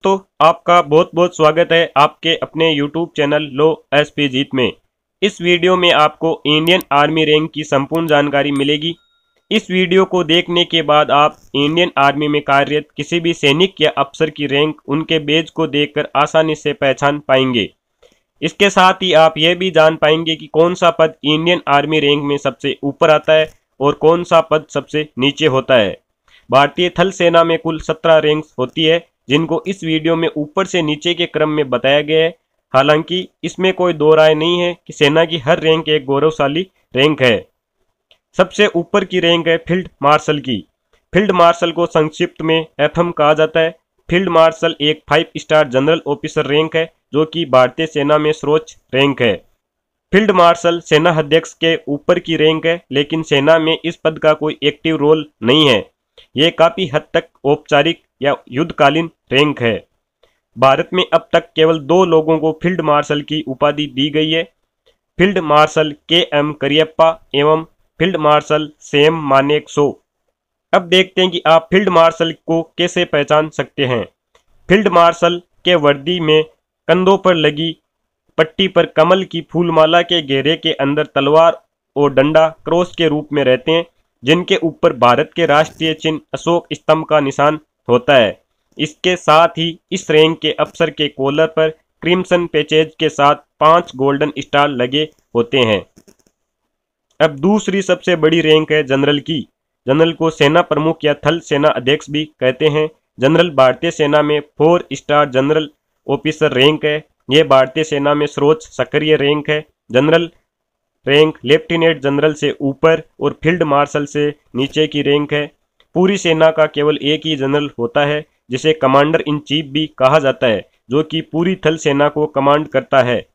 दोस्तों, आपका बहुत बहुत स्वागत है आपके अपने YouTube चैनल लो एसपी जीत में। इस वीडियो में आपको इंडियन आर्मी रैंक की संपूर्ण जानकारी मिलेगी। इस वीडियो को देखने के बाद आप इंडियन आर्मी में कार्यरत किसी भी सैनिक या अफसर की रैंक उनके बेज को देखकर आसानी से पहचान पाएंगे। इसके साथ ही आप यह भी जान पाएंगे कि कौन सा पद इंडियन आर्मी रैंक में सबसे ऊपर आता है और कौन सा पद सबसे नीचे होता है। भारतीय थल सेना में कुल 17 रैंक्स होती है, जिनको इस वीडियो में ऊपर से नीचे के क्रम में बताया गया है। हालांकि इसमें कोई दो राय नहीं है कि सेना की हर रैंक एक गौरवशाली रैंक है। सबसे ऊपर की रैंक है फील्ड मार्शल की। फील्ड मार्शल को संक्षिप्त में एफएम कहा जाता है। फील्ड मार्शल एक 5 स्टार जनरल ऑफिसर रैंक है, जो कि भारतीय सेना में सर्वोच्च रैंक है। फील्ड मार्शल सेना अध्यक्ष के ऊपर की रैंक है, लेकिन सेना में इस पद का कोई एक्टिव रोल नहीं है। ये काफी हद तक औपचारिक या युद्धकालीन रैंक है। भारत में अब तक केवल 2 लोगों को फील्ड मार्शल की उपाधि दी गई है, फील्ड मार्शल के.एम. करियप्पा एवं फील्ड मार्शल सैम मानेकशॉ। अब देखते हैं कि आप फील्ड मार्शल को कैसे पहचान सकते हैं। फील्ड मार्शल के वर्दी में कंधों पर लगी पट्टी पर कमल की फूलमाला के घेरे के अंदर तलवार और डंडा क्रॉस के रूप में रहते हैं, जिनके ऊपर भारत के राष्ट्रीय चिन्ह अशोक स्तंभ का निशान होता है। इसके साथ ही इस रैंक के अफसर के कॉलर पर क्रिम्सन पैचेज के साथ 5 गोल्डन स्टार लगे होते हैं। अब दूसरी सबसे बड़ी रैंक है जनरल की। जनरल को सेना प्रमुख या थल सेना अध्यक्ष भी कहते हैं। जनरल भारतीय सेना में 4 स्टार जनरल ऑफिसर रैंक है। यह भारतीय सेना में सर्वोच्च सक्रिय रैंक है। जनरल रैंक लेफ्टिनेंट जनरल से ऊपर और फील्ड मार्शल से नीचे की रैंक है। पूरी सेना का केवल एक ही जनरल होता है, जिसे कमांडर इन चीफ भी कहा जाता है, जो कि पूरी थल सेना को कमांड करता है।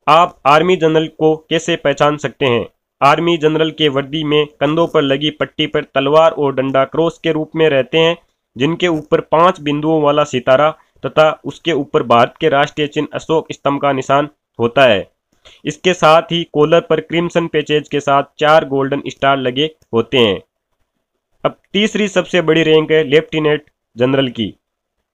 आप आर्मी जनरल को कैसे पहचान सकते हैं। आर्मी जनरल के वर्दी में कंधों पर लगी पट्टी पर तलवार और डंडा क्रॉस के रूप में रहते हैं, जिनके ऊपर 5 बिंदुओं वाला सितारा तथा उसके ऊपर भारत के राष्ट्रीय चिन्ह अशोक स्तंभ का निशान होता है। इसके साथ ही कॉलर पर क्रिम्सन पैचेज के साथ 4 गोल्डन स्टार लगे होते हैं। अब तीसरी सबसे बड़ी रैंक है लेफ्टिनेंट जनरल की।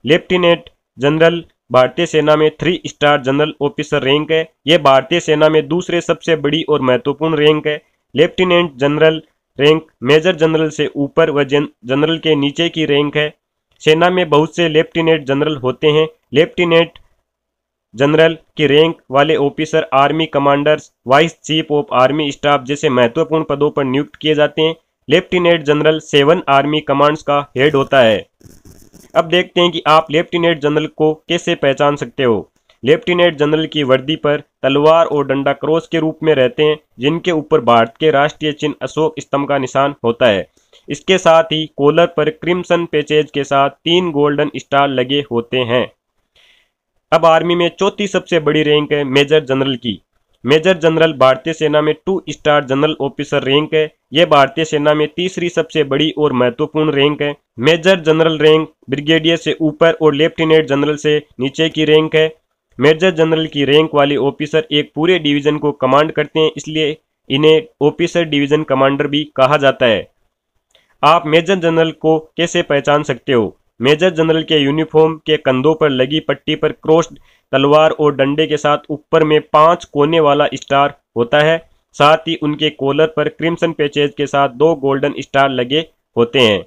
लेफ्टिनेंट जनरल भारतीय सेना में 3 स्टार जनरल ऑफिसर रैंक है। यह भारतीय सेना में दूसरे सबसे बड़ी और महत्वपूर्ण रैंक है। Lieutenant general rank major general से ऊपर व जनरल के नीचे की रैंक है। सेना में बहुत से लेफ्टिनेंट जनरल होते हैं। लेफ्टिनेंट जनरल की रैंक वाले officer army commanders, vice chief of army staff जैसे महत्वपूर्ण पदों पर नियुक्त किए जाते हैं। लेफ्टिनेंट जनरल 7 आर्मी कमांड्स का हेड होता है। अब देखते हैं कि आप लेफ्टिनेंट जनरल को कैसे पहचान सकते हो। लेफ्टिनेंट जनरल की वर्दी पर तलवार और डंडा क्रॉस के रूप में रहते हैं, जिनके ऊपर भारत के राष्ट्रीय चिन्ह अशोक स्तंभ का निशान होता है। इसके साथ ही कॉलर पर क्रिम्सन पैचेज के साथ 3 गोल्डन स्टार लगे होते हैं। अब आर्मी में चौथी सबसे बड़ी रैंक है मेजर जनरल की। मेजर जनरल भारतीय सेना में 2 स्टार जनरल ऑफिसर रैंक है। यह भारतीय सेना में तीसरी सबसे बड़ी और महत्वपूर्ण रैंक है। मेजर जनरल रैंक ब्रिगेडियर से ऊपर और लेफ्टिनेंट जनरल से नीचे की रैंक है। मेजर जनरल की रैंक वाले ऑफिसर एक पूरे डिवीजन को कमांड करते हैं, इसलिए इन्हें ऑफिसर डिवीजन कमांडर भी कहा जाता है। आप मेजर जनरल को कैसे पहचान सकते हो। मेजर जनरल के यूनिफॉर्म के कंधों पर लगी पट्टी पर क्रॉस्ड तलवार और डंडे के साथ ऊपर में 5 कोने वाला स्टार होता है। साथ ही उनके कॉलर पर क्रिम्सन पैचेज के साथ 2 गोल्डन स्टार लगे होते हैं।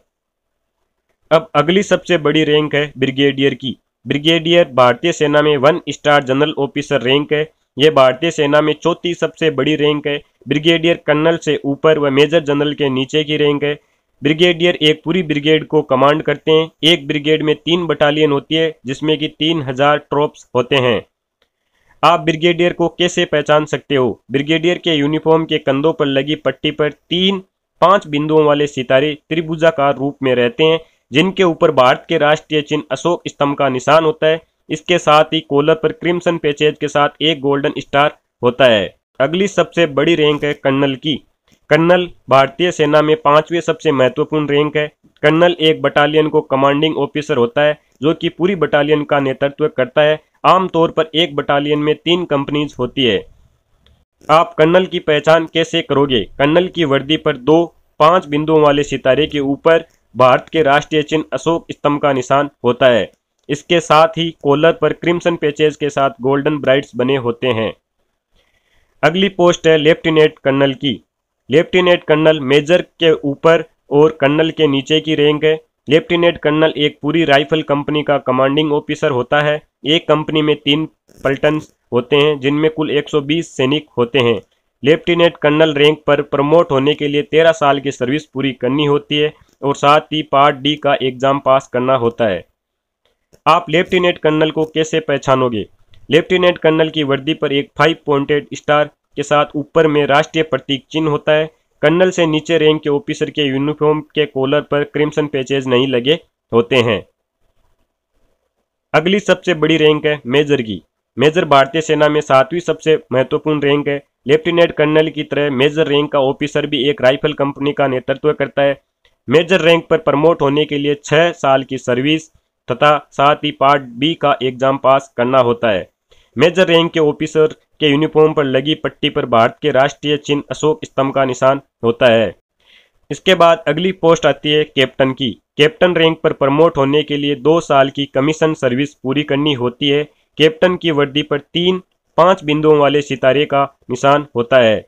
अब अगली सबसे बड़ी रैंक है ब्रिगेडियर की। ब्रिगेडियर भारतीय सेना में 1 स्टार जनरल ऑफिसर रैंक है। यह भारतीय सेना में चौथी सबसे बड़ी रैंक है। ब्रिगेडियर कर्नल से ऊपर व मेजर जनरल के नीचे की रैंक है। ब्रिगेडियर एक पूरी ब्रिगेड को कमांड करते हैं। एक ब्रिगेड में 3 बटालियन होती है, जिसमें कि 3000 ट्रॉप्स होते हैं। आप ब्रिगेडियर को कैसे पहचान सकते हो। ब्रिगेडियर के यूनिफॉर्म के कंधों पर लगी पट्टी पर 5 बिंदुओं वाले सितारे त्रिभुजाकार रूप में रहते हैं, जिनके ऊपर भारत के राष्ट्रीय चिन्ह अशोक स्तंभ का निशान होता है। इसके साथ ही कॉलर पर क्रिम्सन पैचेज के साथ 1 गोल्डन स्टार होता है। अगली सबसे बड़ी रैंक है कर्नल की। कर्नल भारतीय सेना में 5वीं सबसे महत्वपूर्ण रैंक है। कर्नल एक बटालियन को कमांडिंग ऑफिसर होता है, जो कि पूरी बटालियन का नेतृत्व करता है। आमतौर पर एक बटालियन में 3 कंपनीज होती है। आप कर्नल की पहचान कैसे करोगे। कर्नल की वर्दी पर 2 5 बिंदुओं वाले सितारे के ऊपर भारत के राष्ट्रीय चिन्ह अशोक स्तंभ का निशान होता है। इसके साथ ही कॉलर पर क्रिम्सन पैचेज के साथ गोल्डन ब्राइट्स बने होते हैं। अगली पोस्ट है लेफ्टिनेंट कर्नल की। लेफ्टिनेंट कर्नल मेजर के ऊपर और कर्नल के नीचे की रैंक है। लेफ्टिनेंट कर्नल एक पूरी राइफल कंपनी का कमांडिंग ऑफिसर होता है। एक कंपनी में 3 पलटन होते हैं जिनमें कुल 120 सैनिक होते हैं। लेफ्टिनेंट कर्नल रैंक पर प्रमोट होने के लिए 13 साल की सर्विस पूरी करनी होती है और साथ ही पार्ट डी का एग्जाम पास करना होता है। आप लेफ्टिनेंट कर्नल को कैसे पहचानोगे? लेफ्टिनेंट कर्नल की वर्दी पर एक 5 पॉइंटेड स्टार के साथ ऊपर में राष्ट्रीय प्रतीक चिन्ह होता है। कर्नल से नीचे रैंक के ऑफिसर के यूनिफॉर्म के कॉलर पर क्रिम्सन पैचेज नहीं लगे होते हैं। अगली सबसे बड़ी रैंक है मेजर की। मेजर भारतीय सेना में 7वीं सबसे महत्वपूर्ण रैंक है। लेफ्टिनेंट कर्नल की तरह मेजर रैंक का ऑफिसर भी एक राइफल कंपनी का नेतृत्व करता है। मेजर रैंक पर प्रमोट होने के लिए 6 साल की सर्विस तथा साथ ही पार्ट बी का एग्जाम पास करना होता है। मेजर रैंक के ऑफिसर के यूनिफॉर्म पर लगी पट्टी पर भारत के राष्ट्रीय चिन्ह अशोक स्तंभ का निशान होता है। इसके बाद अगली पोस्ट आती है कैप्टन की। कैप्टन रैंक पर प्रमोट होने के लिए 2 साल की कमीशन सर्विस पूरी करनी होती है। कैप्टन की वर्दी पर 5 बिंदुओं वाले सितारे का निशान होता है।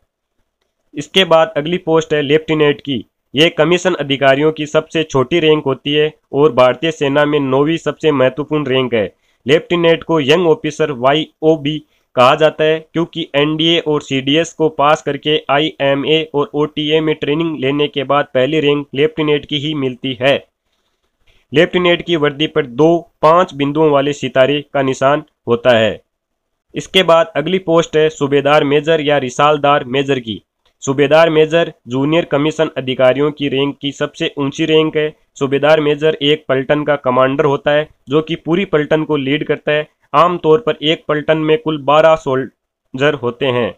इसके बाद अगली पोस्ट है लेफ्टिनेंट की। यह कमीशन अधिकारियों की सबसे छोटी रैंक होती है और भारतीय सेना में 9वीं सबसे महत्वपूर्ण रैंक है। लेफ्टिनेंट को यंग ऑफिसर YOB कहा जाता है क्योंकि NDA और CDS को पास करके IMA और OTA में ट्रेनिंग लेने के बाद पहली रैंक लेफ्टिनेंट की ही मिलती है। लेफ्टिनेंट की वर्दी पर 5 बिंदुओं वाले सितारे का निशान होता है। इसके बाद अगली पोस्ट है सूबेदार मेजर या रिसालदार मेजर की। सूबेदार मेजर जूनियर कमीशन अधिकारियों की रैंक की सबसे ऊंची रैंक है। सूबेदार मेजर एक पलटन का कमांडर होता है जो कि पूरी पलटन को लीड करता है। आमतौर पर एक पलटन में कुल 12 सोल्जर होते हैं।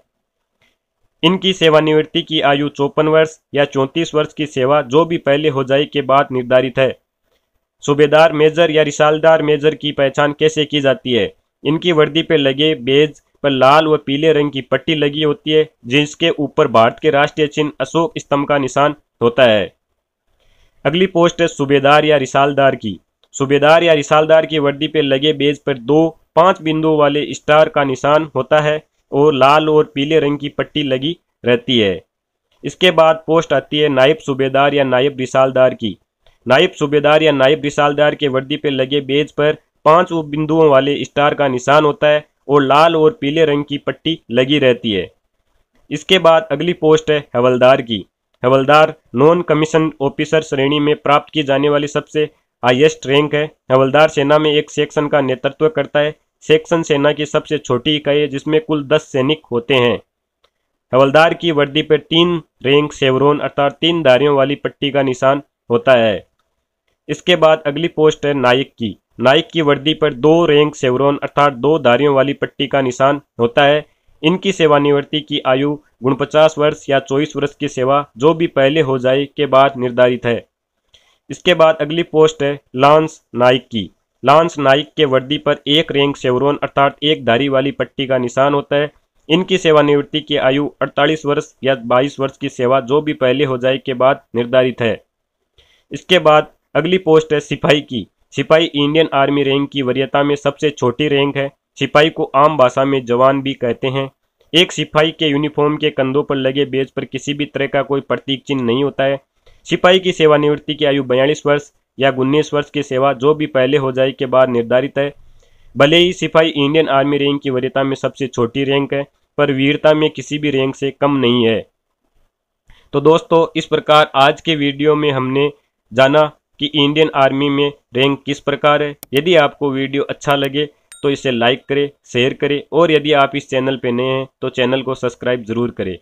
इनकी सेवानिवृत्ति की आयु 54 वर्ष या 34 वर्ष की सेवा जो भी पहले हो जाए के बाद निर्धारित है। सूबेदार मेजर या रिसालदार मेजर की पहचान कैसे की जाती है? इनकी वर्दी पर लगे बेज पर लाल व पीले रंग की पट्टी लगी होती है जिसके ऊपर भारत के राष्ट्रीय चिन्ह अशोक स्तंभ का निशान होता है। अगली पोस्ट है सूबेदार या रिसालदार की। सूबेदार या रिसालदार की वर्दी पर लगे बेज पर 5 बिंदुओं वाले स्टार का निशान होता है और लाल और पीले रंग की पट्टी लगी रहती है। इसके बाद पोस्ट आती है नायब सूबेदार या नायब रिसालदार की। नायब सूबेदार या नायब रिसालदार के वर्दी पर लगे बेज पर 5 बिंदुओं वाले स्टार का निशान होता है और लाल और पीले रंग की पट्टी लगी रहती है। इसके बाद अगली पोस्ट है हवलदार की। हवलदार नॉन कमीशन ऑफिसर श्रेणी में प्राप्त की जाने वाली सबसे हाईएस्ट रैंक है। हवलदार सेना में एक सेक्शन का नेतृत्व करता है। सेक्शन सेना की सबसे छोटी इकाई है जिसमें कुल 10 सैनिक होते हैं। हवलदार की वर्दी पर 3 रैंक शेवरोन अर्थात 3 धारियों वाली पट्टी का निशान होता है। इसके बाद अगली पोस्ट है नायक की। नायक की वर्दी पर 2 रैंक शेवरोन अर्थात 2 धारियों वाली पट्टी का निशान होता है। इनकी सेवानिवृत्ति की आयु 49 वर्ष या 24 वर्ष की सेवा जो भी पहले हो जाए के बाद निर्धारित है। इसके बाद अगली पोस्ट है लांस नायक की। लांस नायक के वर्दी पर 1 रैंक शेवरोन अर्थात 1 धारी वाली पट्टी का निशान होता है। इनकी सेवानिवृत्ति की आयु 48 वर्ष या 22 वर्ष की सेवा जो भी पहले हो जाए के बाद निर्धारित है। इसके बाद अगली पोस्ट है सिपाही की। सिपाही इंडियन आर्मी रैंक की वरीयता में सबसे छोटी रैंक है। सिपाही को आम भाषा में जवान भी कहते हैं। एक सिपाही के यूनिफॉर्म के कंधों पर लगे बेज पर किसी भी तरह का कोई प्रतीक चिन्ह नहीं होता है। सिपाही की सेवानिवृत्ति की आयु 42 वर्ष या 19 वर्ष की सेवा जो भी पहले हो जाए के बाद निर्धारित है। भले ही सिपाही इंडियन आर्मी रैंक की वरीयता में सबसे छोटी रैंक है पर वीरता में किसी भी रैंक से कम नहीं है। तो दोस्तों इस प्रकार आज के वीडियो में हमने जाना कि इंडियन आर्मी में रैंक किस प्रकार है। यदि आपको वीडियो अच्छा लगे तो इसे लाइक करें, शेयर करें और यदि आप इस चैनल पर नए हैं तो चैनल को सब्सक्राइब जरूर करें।